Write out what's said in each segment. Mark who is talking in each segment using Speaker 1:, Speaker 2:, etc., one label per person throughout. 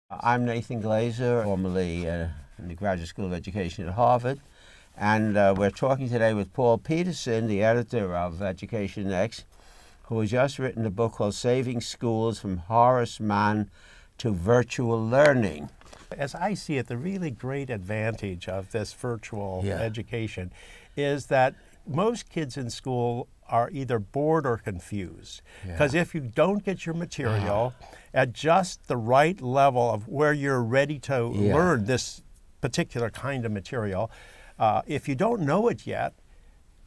Speaker 1: I'm Nathan Glazer, formerly in the Graduate School of Education at Harvard, and we're talking today with Paul Peterson, the editor of Education Next, who has just written a book called Saving Schools from Horace, Mann to Virtual Learning.
Speaker 2: As I see it, the really great advantage of this virtual education is that most kids in school are either bored or confused. Because if you don't get your material at just the right level of where you're ready to learn this particular kind of material, if you don't know it yet,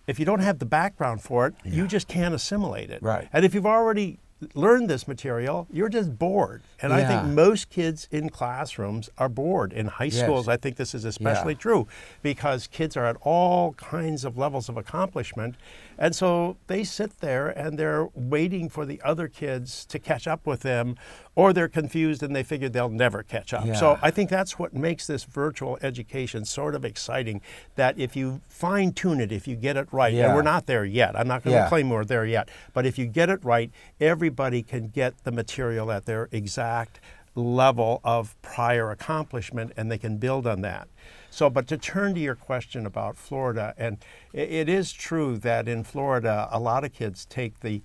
Speaker 2: if you don't have the background for it, you just can't assimilate it. And if you've already learned this material, you're just bored. And I think most kids in classrooms are bored. In high schools, I think this is especially true because kids are at all kinds of levels of accomplishment. And so they sit there and they're waiting for the other kids to catch up with them, or they're confused and they figure they'll never catch up. So I think that's what makes this virtual education sort of exciting, that if you fine tune it, if you get it right, and we're not there yet, I'm not going to claim we're there yet, but if you get it right, everybody can get the material at their exact level of prior accomplishment and they can build on that. So, but to turn to your question about Florida, and it is true that in Florida, a lot of kids take the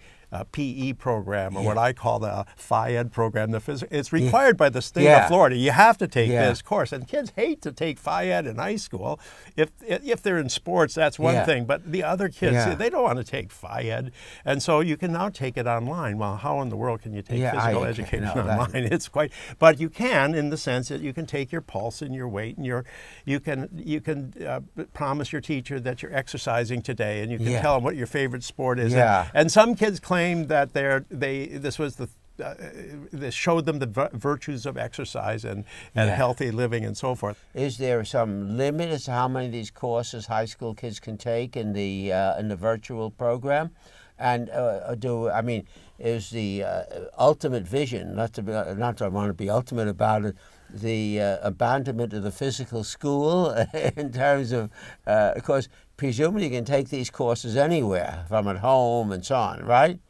Speaker 2: PE program, or what I call the Phi-Ed program. It's required by the state of Florida. You have to take this course, and kids hate to take Phi-Ed in high school. If they're in sports, that's one thing, but the other kids, they don't want to take Phi-Ed, and so you can now take it online. Well, how in the world can you take physical education online? It's quite, but you can, in the sense that you can take your pulse and your weight, and you can promise your teacher that you're exercising today, and you can tell them what your favorite sport is. And some kids claim that this showed them the virtues of exercise and healthy living and so forth.
Speaker 1: Is there some limit as to how many of these courses high school kids can take in the virtual program? And I mean, is the ultimate vision, not that I want to be ultimate about it, the abandonment of the physical school in terms of course, presumably you can take these courses anywhere from at home and so on, right?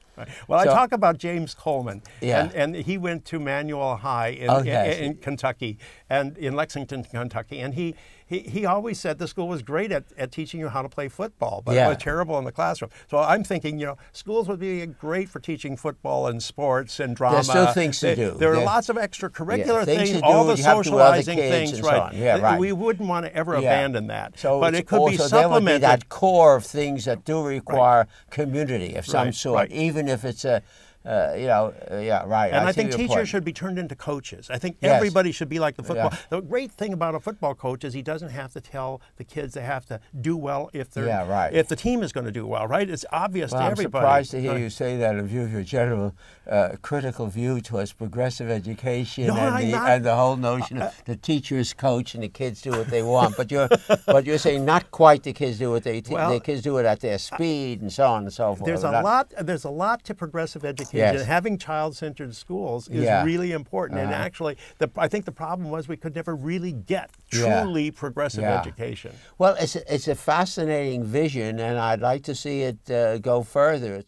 Speaker 2: Well, I talk about James Coleman, and he went to Manual High in Kentucky, and in Lexington, Kentucky, and he always said the school was great at teaching you how to play football, but it was terrible in the classroom. So I'm thinking, you know, schools would be great for teaching football and sports and drama.
Speaker 1: There's still things to do.
Speaker 2: There are lots of extracurricular things, all the socializing things,
Speaker 1: right?
Speaker 2: We wouldn't want to ever abandon that.
Speaker 1: So
Speaker 2: but it could be supplemented.
Speaker 1: There would be that core of things that do require community of some sort, even if it's a And I think teachers should be turned into coaches. I think everybody should be like the football. The great thing about a football coach is he doesn't have to tell the kids they have to do well if they're if the team is going to do well, right? It's obvious to everybody. I'm surprised to hear you say that in view of your general critical view towards progressive education and the whole notion of the teacher is coach and the kids do what they want. But you're saying not quite the kids do what the kids do it at their speed and so on and so forth.
Speaker 2: There's a lot to progressive education. And having child-centered schools is really important. And actually, I think the problem was we could never really get truly progressive education.
Speaker 1: Well, it's a fascinating vision, and I'd like to see it go further.